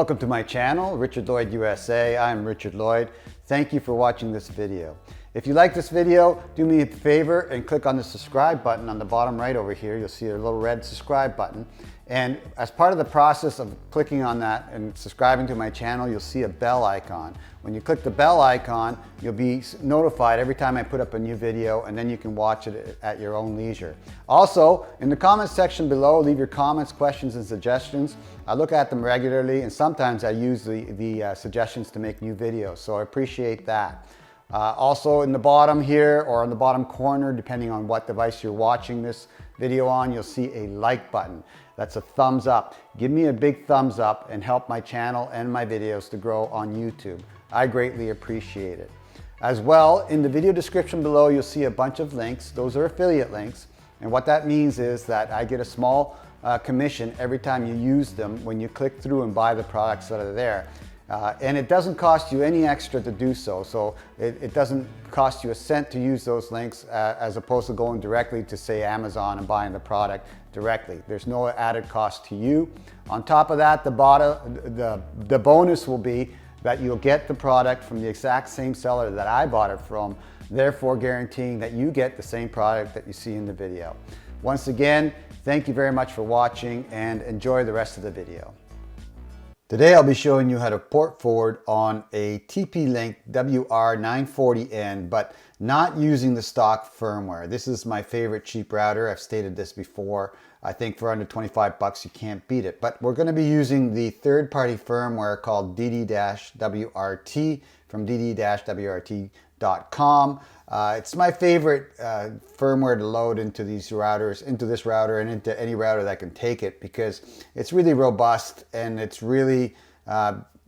Welcome to my channel, Richard Lloyd USA. I'm Richard Lloyd. Thank you for watching this video. If you like this video, do me a favor and click on the subscribe button on the bottom right over here. You'll see a little red subscribe button. And as part of the process of clicking on that and subscribing to my channel, you'll see a bell icon. When you click the bell icon, you'll be notified every time I put up a new video, and then you can watch it at your own leisure. Also, in the comments section below, leave your comments, questions, and suggestions. I look at them regularly, and sometimes I use the suggestions to make new videos, so I appreciate that. Also in the bottom here, or on the bottom corner, depending on what device you're watching this video on, you'll see a like button. That's a thumbs up. Give me a big thumbs up and help my channel and my videos to grow on YouTube. I greatly appreciate it. As well, in the video description below, you'll see a bunch of links. Those are affiliate links. And what that means is that I get a small commission every time you use them when you click through and buy the products that are there. And it doesn't cost you any extra to do so. So it doesn't cost you a cent to use those links as opposed to going directly to, say, Amazon and buying the product directly. There's no added cost to you. On top of that, the bonus will be that you'll get the product from the exact same seller that I bought it from, therefore guaranteeing that you get the same product that you see in the video. Once again, thank you very much for watching and enjoy the rest of the video. Today I'll be showing you how to port forward on a TP-Link WR940N, but not using the stock firmware. This is my favorite cheap router. I've stated this before. I think for under 25 bucks you can't beat it. But we're going to be using the third-party firmware called DD-WRT from DD-WRT.com. It's my favorite firmware to load into these routers, into this router and into any router that can take it, because it's really robust and it's really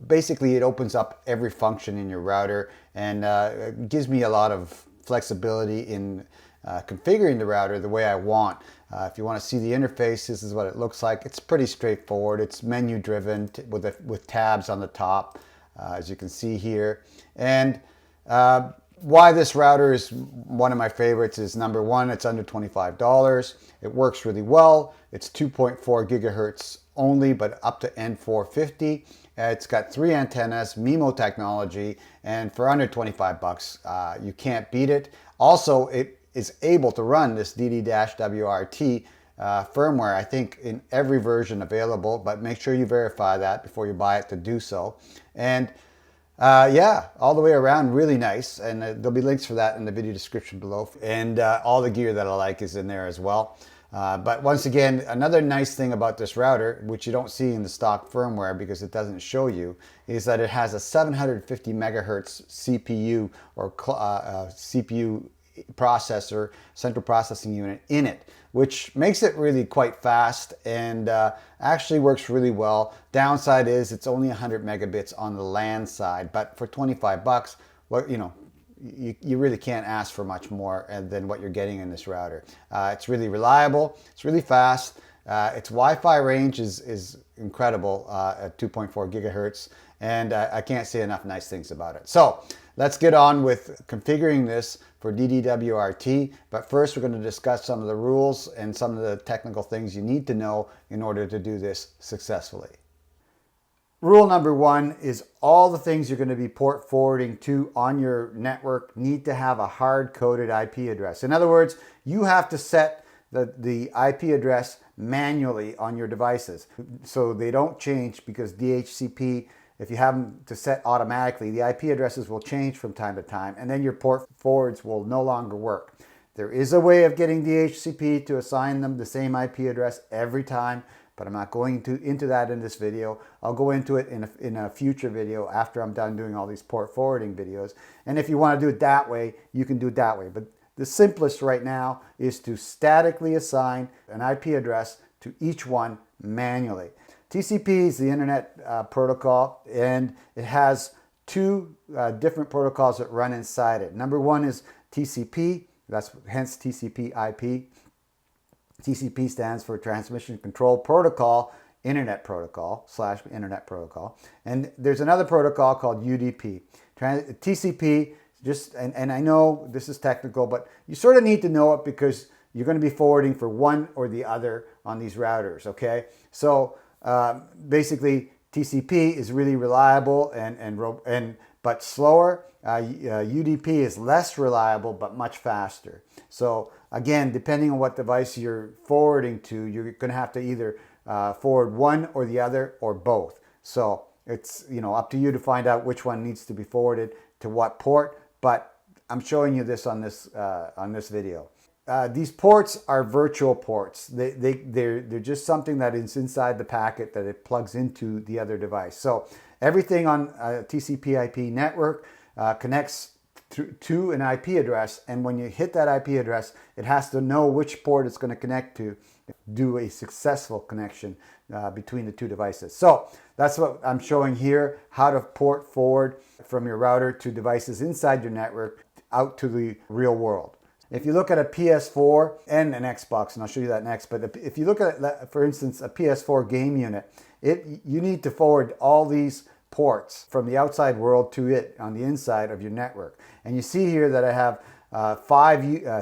basically it opens up every function in your router, and it gives me a lot of flexibility in configuring the router the way I want. If you want to see the interface, this is what it looks like. It's pretty straightforward. It's menu driven with tabs on the top, as you can see here. And why this router is one of my favorites is, number one, it's under $25. It works really well. It's 2.4 gigahertz only, but up to N450. It's got 3 antennas, MIMO technology, and for under 25 bucks, you can't beat it. Also, it is able to run this DD-WRT firmware, I think, in every version available, but make sure you verify that before you buy it to do so. And yeah, all the way around, really nice, and there'll be links for that in the video description below, and all the gear that I like is in there as well. But once again, another nice thing about this router, which you don't see in the stock firmware because it doesn't show you, is that it has a 750 megahertz CPU or CPU processor, central processing unit in it, which makes it really quite fast and actually works really well. Downside is it's only 100 megabits on the LAN side, but for 25 bucks, well, you know, you really can't ask for much more than what you're getting in this router. It's really reliable, it's really fast, its Wi-Fi range is incredible at 2.4 gigahertz, and I can't say enough nice things about it. So let's get on with configuring this for DD-WRT, but first we're going to discuss some of the rules and some of the technical things you need to know in order to do this successfully. Rule number one is all the things you're going to be port forwarding to on your network need to have a hard-coded IP address. In other words, you have to set the IP address manually on your devices so they don't change, because DHCP, if you have them to set automatically, the IP addresses will change from time to time, and then your port forwards will no longer work. There is a way of getting DHCP to assign them the same IP address every time, but I'm not going into that in this video. I'll go into it in a future video after I'm done doing all these port forwarding videos. And if you want to do it that way, you can do it that way. But the simplest right now is to statically assign an IP address to each one manually. TCP is the internet protocol, and it has two different protocols that run inside it. Number one is TCP, that's hence TCP/IP. TCP stands for Transmission Control Protocol, Internet Protocol / Internet Protocol. And there's another protocol called UDP. TCP, and I know this is technical, but you sort of need to know it because you're going to be forwarding for one or the other on these routers, okay? So basically, TCP is really reliable but slower. UDP is less reliable but much faster. So again, depending on what device you're forwarding to, you're going to have to either forward one or the other or both. So it's up to you to find out which one needs to be forwarded to what port. But I'm showing you this on this video. These ports are virtual ports. They're just something that is inside the packet that it plugs into the other device. So everything on a TCP/IP network connects to an IP address, and when you hit that IP address, it has to know which port it's going to connect to do a successful connection between the two devices. So that's what I'm showing here, how to port forward from your router to devices inside your network out to the real world. If you look at a PS4 and an Xbox, and I'll show you that next, but if you look at, for instance, a PS4 game unit, you need to forward all these ports from the outside world to it on the inside of your network. And you see here that I have 5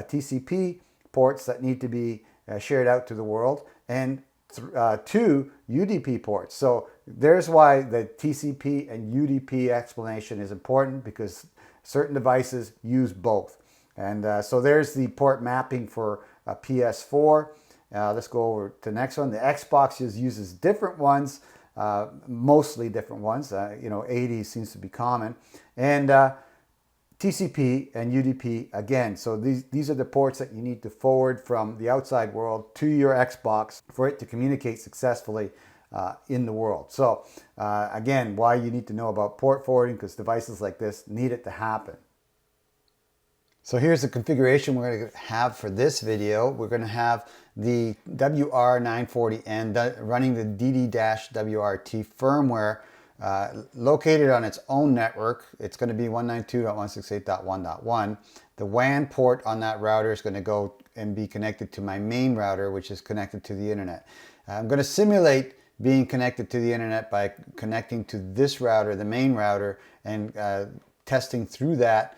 TCP ports that need to be shared out to the world, and 2 UDP ports. So there's why the TCP and UDP explanation is important, because certain devices use both. And so there's the port mapping for a PS4. Let's go over to the next one. The Xbox uses different ones, mostly different ones. 80 seems to be common. And TCP and UDP again. So these are the ports that you need to forward from the outside world to your Xbox for it to communicate successfully in the world. So again, why you need to know about port forwarding, because devices like this need it to happen. So here's the configuration we're going to have for this video. We're going to have the WR940N running the DD-WRT firmware located on its own network. It's going to be 192.168.1.1. The WAN port on that router is going to go and be connected to my main router, which is connected to the internet. I'm going to simulate being connected to the internet by connecting to this router, the main router, and testing through that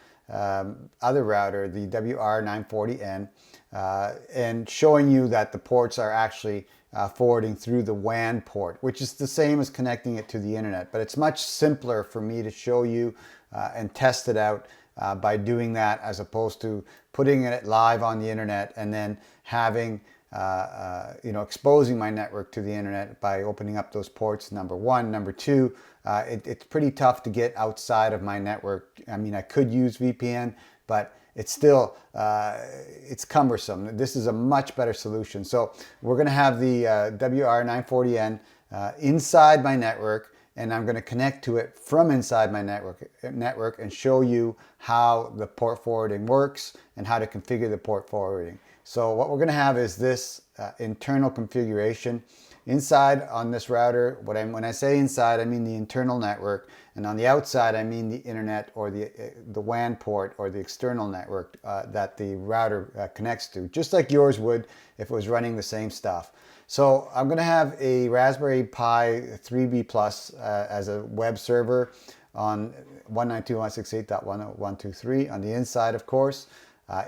other router, the WR940N, and showing you that the ports are actually forwarding through the WAN port, which is the same as connecting it to the internet. But it's much simpler for me to show you and test it out by doing that, as opposed to putting it live on the internet and then having exposing my network to the internet by opening up those ports, number one. Number two, it's pretty tough to get outside of my network. I mean, I could use VPN, but it's still, it's cumbersome. This is a much better solution. So we're going to have the WR940N inside my network, and I'm going to connect to it from inside my network and show you how the port forwarding works and how to configure the port forwarding. So what we're going to have is this internal configuration. Inside on this router, when I say inside, I mean the internal network, and on the outside, I mean the internet or the WAN port or the external network that the router connects to, just like yours would if it was running the same stuff. So I'm going to have a Raspberry Pi 3B Plus as a web server on 192.168.1.123 on the inside, of course.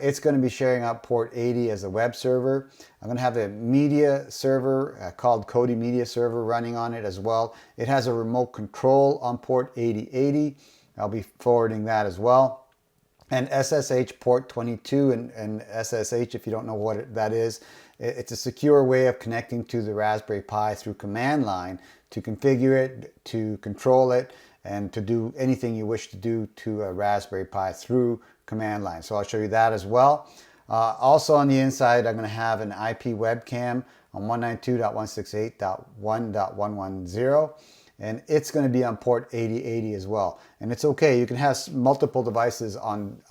It's going to be sharing out port 80 as a web server. I'm going to have a media server called Kodi Media Server running on it as well. It has a remote control on port 8080. I'll be forwarding that as well. And SSH port 22 and SSH, if you don't know what that is, it's a secure way of connecting to the Raspberry Pi through command line to configure it, to control it, and to do anything you wish to do to a Raspberry Pi through command line. So I'll show you that as well. Also on the inside, I'm going to have an IP webcam on 192.168.1.110, and it's going to be on port 8080 as well. And it's okay, you can have multiple devices on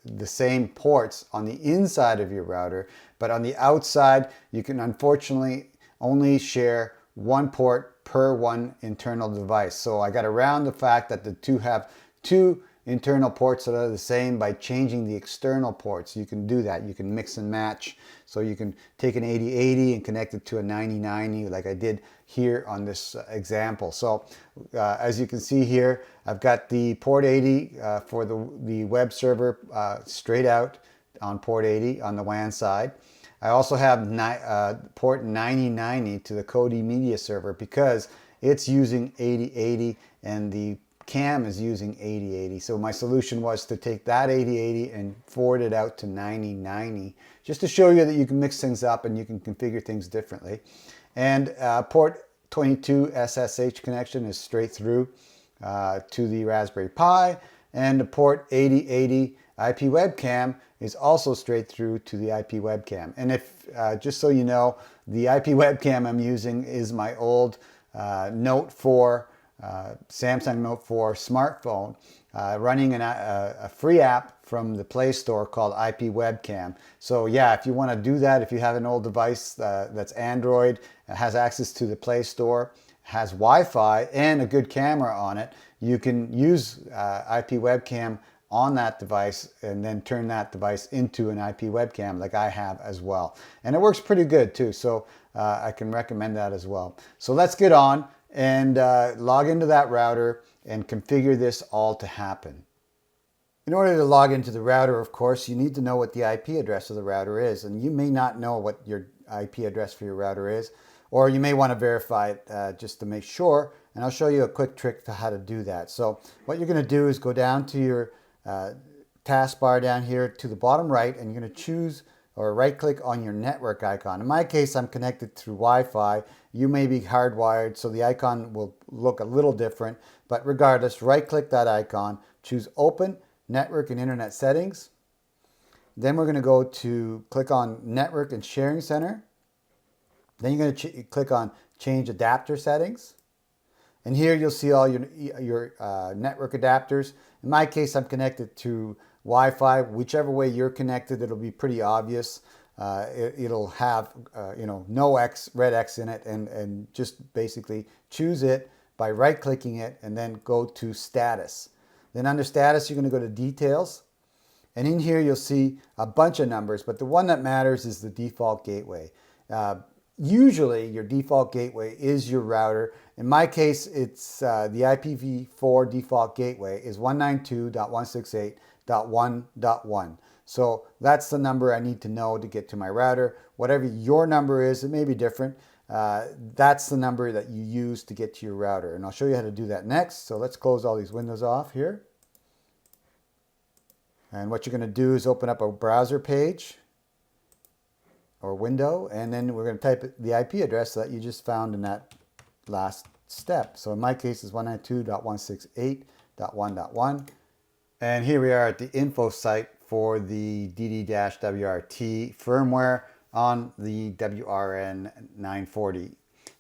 the same ports on the inside of your router, but on the outside, you can unfortunately only share one port per one internal device. So I got around the fact that the two have two internal ports that are the same by changing the external ports. You can do that. You can mix and match. So you can take an 8080 and connect it to a 9090 like I did here on this example. So as you can see here, I've got the port 80 for the web server straight out on port 80 on the WAN side. I also have port 9090 to the Kodi Media Server because it's using 8080 and the cam is using 8080. So my solution was to take that 8080 and forward it out to 9090, just to show you that you can mix things up and you can configure things differently. And port 22 SSH connection is straight through to the Raspberry Pi, and the port 8080 IP webcam is also straight through to the IP webcam. And if, just so you know, the IP webcam I'm using is my old Note 4, Samsung Note 4 smartphone, running a free app from the Play Store called IP Webcam. So yeah, if you want to do that, if you have an old device that's Android, has access to the Play Store, has Wi-Fi and a good camera on it, you can use IP Webcam on that device and then turn that device into an IP webcam like I have as well. And it works pretty good too, so I can recommend that as well. So let's get on and log into that router and configure this all to happen. In order to log into the router, of course, you need to know what the IP address of the router is, and you may not know what your IP address for your router is, or you may want to verify it just to make sure, and I'll show you a quick trick to how to do that. So what you're going to do is go down to your taskbar down here to the bottom right, and you're going to choose or right click on your network icon. In my case, I'm connected through Wi-Fi. You may be hardwired, so the icon will look a little different, but regardless, right click that icon, choose Open Network and Internet Settings. Then we're going to go to click on Network and Sharing Center. Then you're going to click on Change Adapter Settings. And here you'll see all your network adapters. In my case, I'm connected to Wi-Fi. Whichever way you're connected, it'll be pretty obvious. It'll have no red X in it, and just basically choose it by right-clicking it and then go to Status. Then under Status, you're going to go to Details. And in here, you'll see a bunch of numbers, but the one that matters is the default gateway. Usually, your default gateway is your router. In my case, it's the IPv4 default gateway is 192.168.1.1. So that's the number I need to know to get to my router. Whatever your number is, it may be different. That's the number that you use to get to your router. And I'll show you how to do that next. So let's close all these windows off here. And what you're going to do is open up a browser page or window, and then we're going to type the IP address that you just found in that last step. So in my case, it's 192.168.1.1. And here we are at the info site for the DD-WRT firmware on the WRN940,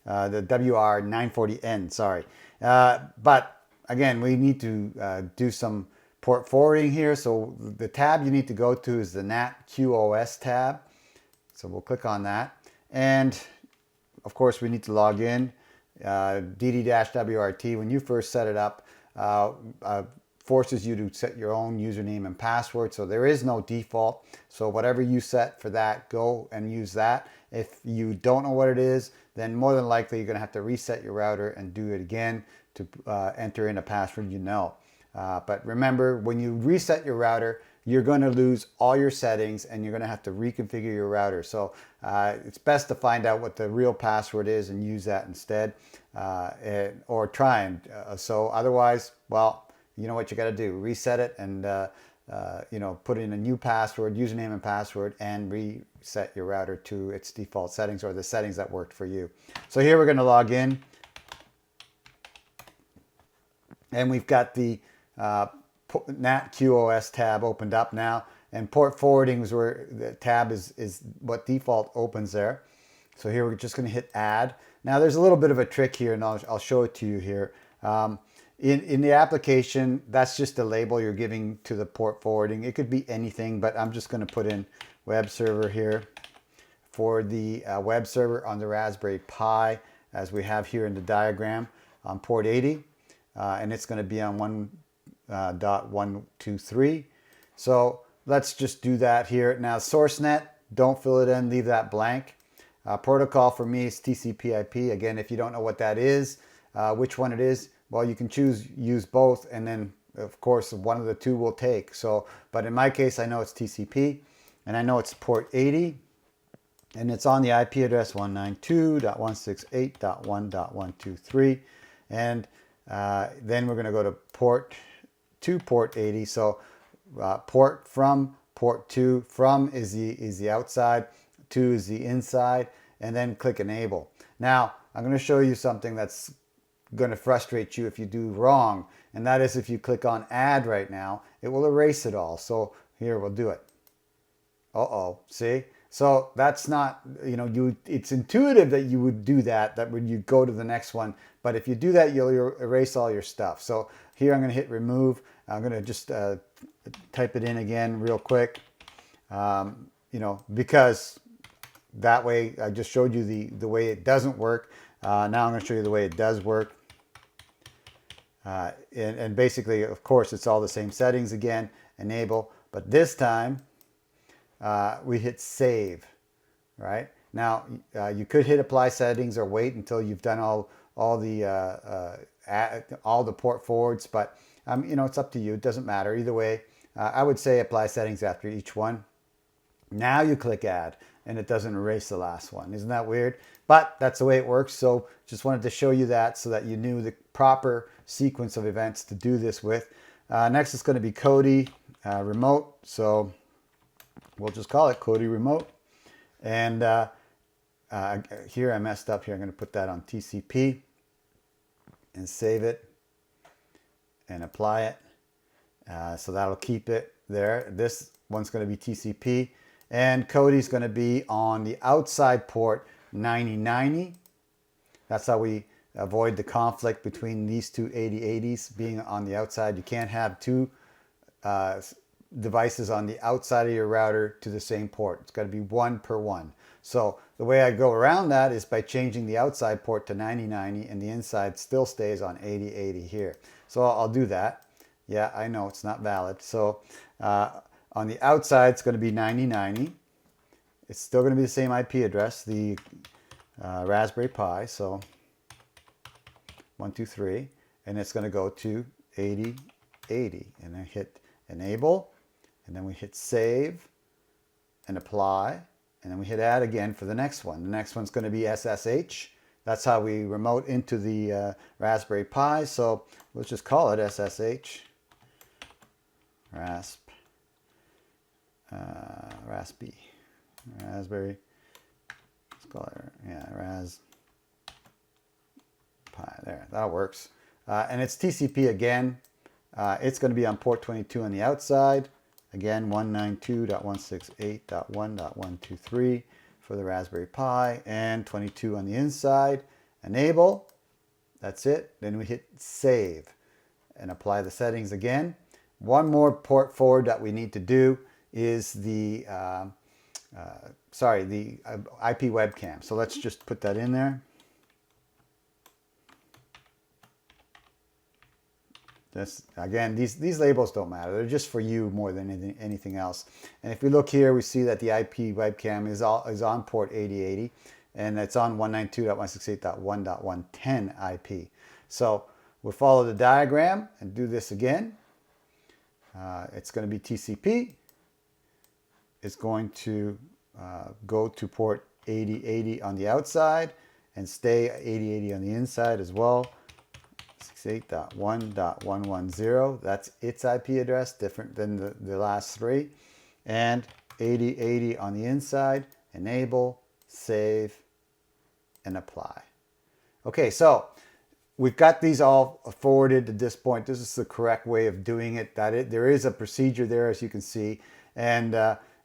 the WR940N, sorry. But again, we need to do some port forwarding here. So the tab you need to go to is the NAT QoS tab. So we'll click on that. And of course, we need to log in. DD-WRT, when you first set it up, forces you to set your own username and password. So there is no default. So whatever you set for that, go and use that. If you don't know what it is, then more than likely you're going to have to reset your router and do it again to enter in a password you know. But remember, when you reset your router, you're going to lose all your settings and you're going to have to reconfigure your router. So it's best to find out what the real password is and use that instead, or try and so otherwise, well, you know what you got to do, reset it and put in a new password, username and password, and reset your router to its default settings or the settings that worked for you. So here we're going to log in, and we've got the NAT QoS tab opened up now, and port forwarding is where the tab is what default opens there. So here we're just going to hit add. Now there's a little bit of a trick here, and I'll show it to you here. In the application, that's just a label you're giving to the port forwarding. It could be anything, but I'm just going to put in web server here for the web server on the Raspberry Pi, as we have here in the diagram, on port 80, and it's going to be on 1.123. So let's just do that here. Now SourceNet, don't fill it in, leave that blank. Protocol for me is TCP/IP. Again, if you don't know what that is, which one it is, well, you can use both, and then of course one of the two will take. So, but in my case, I know it's TCP, and I know it's port 80. And it's on the IP address 192.168.1.123. And then we're going to go to port 80. So port from port 2, from is the outside, 2 is the inside, and then click enable. Now I'm going to show you something that's going to frustrate you if you do wrong, and that is if you click on add right now, it will erase it all. So here, we'll do it. See? So that's not, it's intuitive that you would do that when you go to the next one. But if you do that, you'll erase all your stuff. So here I'm going to hit remove. I'm going to just type it in again real quick, because that way I just showed you the way it doesn't work. Now I'm going to show you the way it does work. And basically, of course, it's all the same settings again, enable. But this time, we hit save, right? Now, you could hit apply settings or wait until you've done all the port forwards, but it's up to you. It doesn't matter either way. I would say apply settings after each one. Now you click add, and it doesn't erase the last one. Isn't that weird? But that's the way it works. So just wanted to show you that so that you knew the proper sequence of events to do this with. Next is going to be Kodi remote. So we'll just call it Kodi remote. And here I messed up here. I'm going to put that on TCP and save it and apply it. So that'll keep it there. This one's going to be TCP. And Kodi is going to be on the outside port 9090. That's how we avoid the conflict between these two 8080s being on the outside. You can't have two devices on the outside of your router to the same port. It's got to be one per one. So the way I go around that is by changing the outside port to 9090 and the inside still stays on 8080 here. So I'll do that. Yeah, I know it's not valid. So on the outside, it's going to be 9090. It's still going to be the same IP address, the Raspberry Pi. So 123, and it's going to go to 8080. And I hit enable, and then we hit save and apply, and then we hit add again for the next one. The next one's going to be SSH. That's how we remote into the Raspberry Pi. So let's just call it SSH. Raspberry. Let's call it, Ras Pi. There, that works. And it's TCP again. It's going to be on port 22 on the outside. Again, 192.168.1.123 for the Raspberry Pi, and 22 on the inside. Enable. That's it. Then we hit save and apply the settings again. One more port forward that we need to do is the IP webcam. So let's just put that in there. Again, these labels don't matter. They're just for you more than anything else. And if we look here, we see that the IP webcam is on port 8080, and it's on 192.168.1.110 IP. So we'll follow the diagram and do this again. It's going to be TCP. It's going to go to port 8080 on the outside and stay 8080 on the inside as well. 68.1.110. That's its IP address, different than the last three. And 8080 on the inside. Enable, save, and apply. Okay, so we've got these all forwarded at this point. This is the correct way of doing it. There is a procedure there, as you can see. And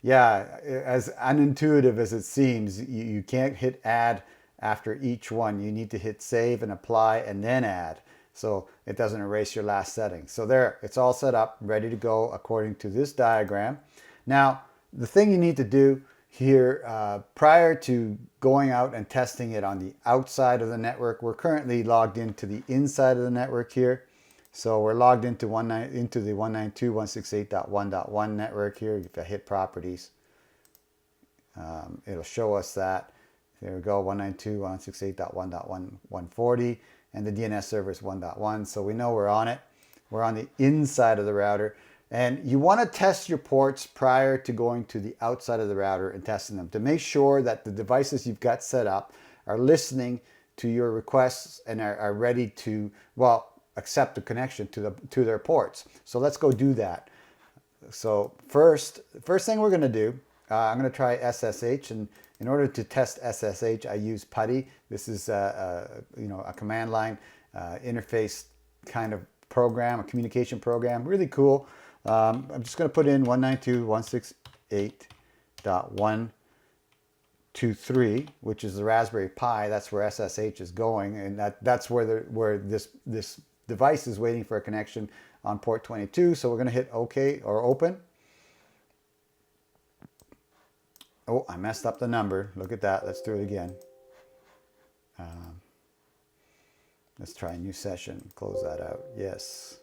yeah, as unintuitive as it seems, you can't hit add after each one. You need to hit save and apply and then add, so it doesn't erase your last setting. So there, it's all set up, ready to go according to this diagram. Now, the thing you need to do here prior to going out and testing it on the outside of the network, we're currently logged into the inside of the network here. So we're logged into the 192.168.1.1 network here. If I hit properties, it'll show us that. There we go, 192.168.1.140, and the DNS server is 1.1. So we know we're on it. We're on the inside of the router. And you want to test your ports prior to going to the outside of the router and testing them to make sure that the devices you've got set up are listening to your requests and are ready to, well, accept the connection to their ports. So let's go do that. So first thing we're going to do, I'm going to try SSH, and in order to test SSH, I use PuTTY. This is a command line interface kind of program, a communication program, really cool. I'm just going to put in 192.168.123, which is the Raspberry Pi. That's where SSH is going, and that's where this device is waiting for a connection on port 22. So we're going to hit OK or open. Oh, I messed up the number. Look at that. Let's do it again. Let's try a new session. Close that out. Yes.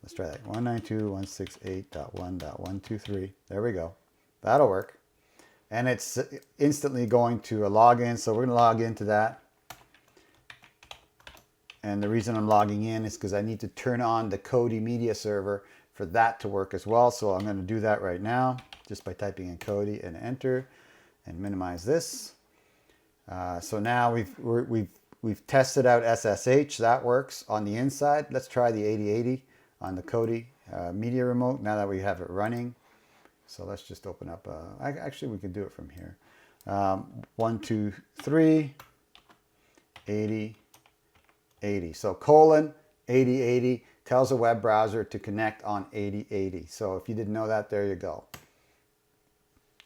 Let's try that. 192.168.1.123. There we go. That'll work. And it's instantly going to a login. So we're going to log into that. And the reason I'm logging in is because I need to turn on the Kodi media server for that to work as well. So I'm going to do that right now just by typing in Kodi and enter and minimize this. So now we've tested out SSH. That works on the inside. Let's try the 8080 on the Kodi media remote now that we have it running. So let's just open up. Actually, we can do it from here. 1, 2, 3, 80, 80. So colon 8080 tells a web browser to connect on 8080. So if you didn't know that, there you go.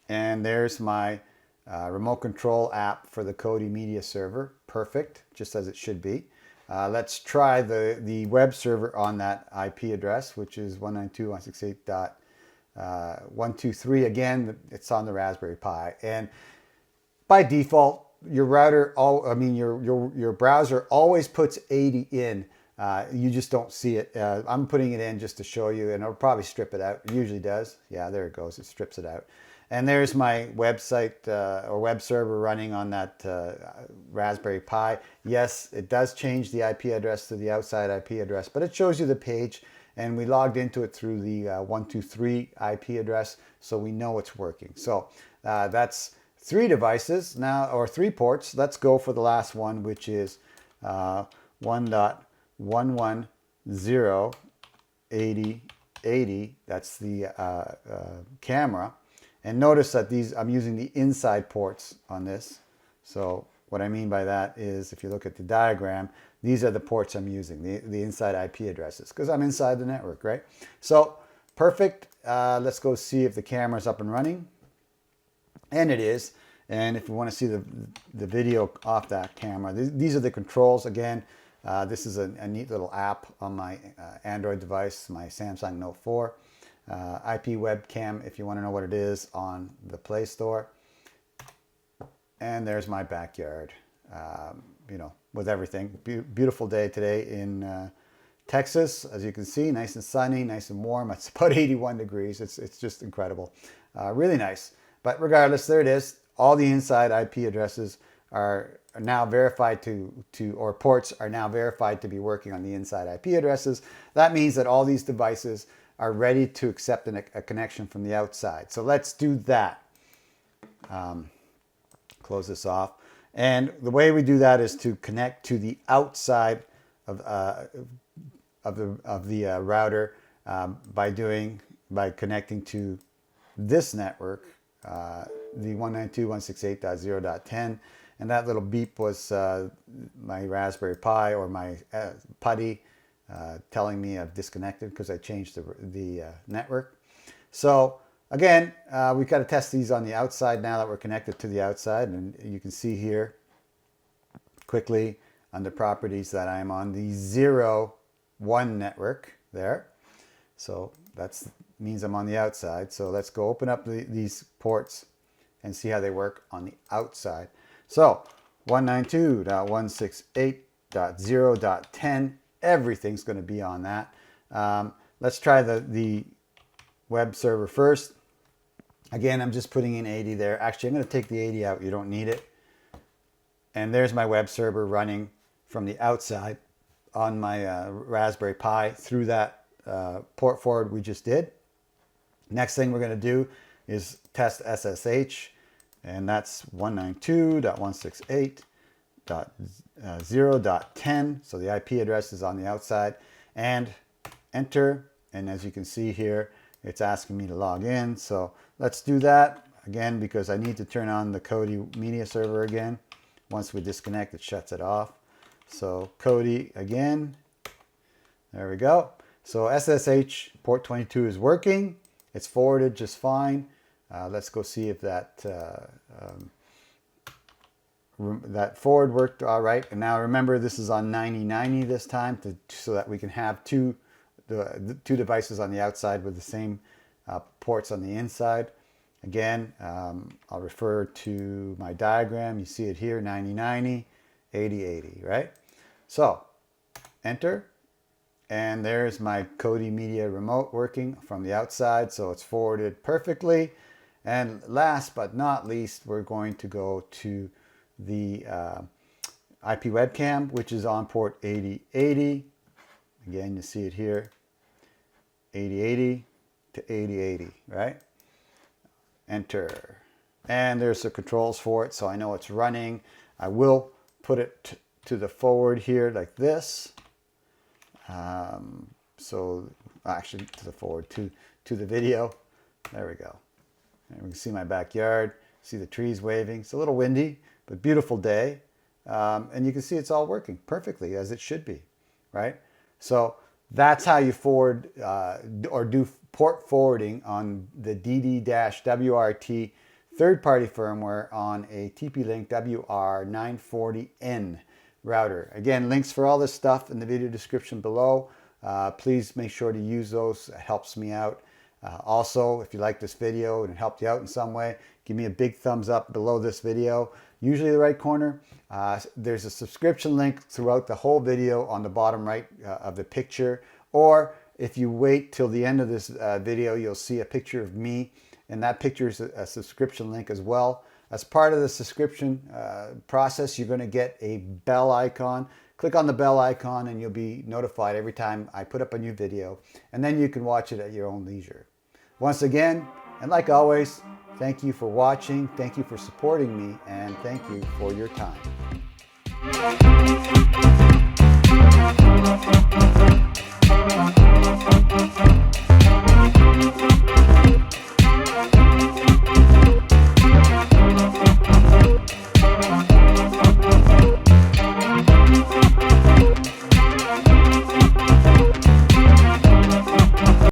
And there's my remote control app for the Kodi media server. Perfect, just as it should be. Let's try the web server on that IP address, which is 192.168.123. Again, it's on the Raspberry Pi. And by default, your router, your browser always puts 80 in. You just don't see it. I'm putting it in just to show you, and it'll probably strip it out. It usually does. Yeah, there it goes. It strips it out. And there's my website or web server running on that Raspberry Pi. Yes, it does change the IP address to the outside IP address, but it shows you the page, and we logged into it through the 123 IP address, so we know it's working. So that's 3 devices now, or 3 ports. Let's go for the last one, which is 1.110.80.80. That's the camera. And notice that I'm using the inside ports on this. So what I mean by that is, if you look at the diagram, these are the ports I'm using, the inside IP addresses, because I'm inside the network, right? So perfect. Let's go see if the camera's up and running. And it is. And if you want to see the video off that camera, these are the controls. Again, this is a neat little app on my Android device, my Samsung Note 4. IP webcam, if you want to know what it is, on the Play Store. And there's my backyard, with everything. Beautiful day today in Texas, as you can see, nice and sunny, nice and warm. It's about 81 degrees. It's just incredible. Really nice. But regardless, there it is. All the inside IP addresses are now verified or ports are now verified to be working on the inside IP addresses. That means that all these devices are ready to accept a connection from the outside. So let's do that. Close this off. And the way we do that is to connect to the outside of the router by connecting to this network, the 192.168.0.10. And that little beep was my Raspberry Pi or my PuTTY telling me I've disconnected because I changed the network. So again, we've got to test these on the outside now that we're connected to the outside. And you can see here quickly under properties that I'm on the 0.1 network there. So that means I'm on the outside. So let's go open up these ports and see how they work on the outside. So 192.168.0.10, everything's going to be on that. Let's try the web server first. Again, I'm just putting in 80 there. Actually, I'm going to take the 80 out. You don't need it. And there's my web server running from the outside on my Raspberry Pi through that port forward we just did. Next thing we're going to do is test SSH, and that's 192.168.0.10. So the IP address is on the outside, and enter. And as you can see here, it's asking me to log in. So let's do that again, because I need to turn on the Kodi media server again. Once we disconnect, it shuts it off. So Kodi again. There we go. So SSH port 22 is working. It's forwarded just fine. Let's go see if that that forward worked all right. And now remember, this is on 9090 this time, so that we can have two devices on the outside with the same ports on the inside. Again, I'll refer to my diagram. You see it here, 9090, 8080, right? So enter. And there's my Kodi Media remote working from the outside, so it's forwarded perfectly. And last but not least, we're going to go to the IP webcam, which is on port 8080. Again, you see it here, 8080 to 8080, right? Enter. And there's the controls for it, so I know it's running. I will put it to the forward here like this. So actually to the forward to the video. There we go. And we can see my backyard, see the trees waving. It's a little windy, but beautiful day. And you can see it's all working perfectly as it should be, right? So that's how you forward or do port forwarding on the DD-WRT third-party firmware on a TP-Link WR940N router. Again, links for all this stuff in the video description below. Please make sure to use those. It helps me out. Also, if you like this video and it helped you out in some way, give me a big thumbs up below this video. Usually the right corner. There's a subscription link throughout the whole video on the bottom right of the picture. Or if you wait till the end of this video, you'll see a picture of me. And that picture is a subscription link as well. As part of the subscription process, you're going to get a bell icon. Click on the bell icon and you'll be notified every time I put up a new video. And then you can watch it at your own leisure. Once again, and like always, thank you for watching, thank you for supporting me, and thank you for your time.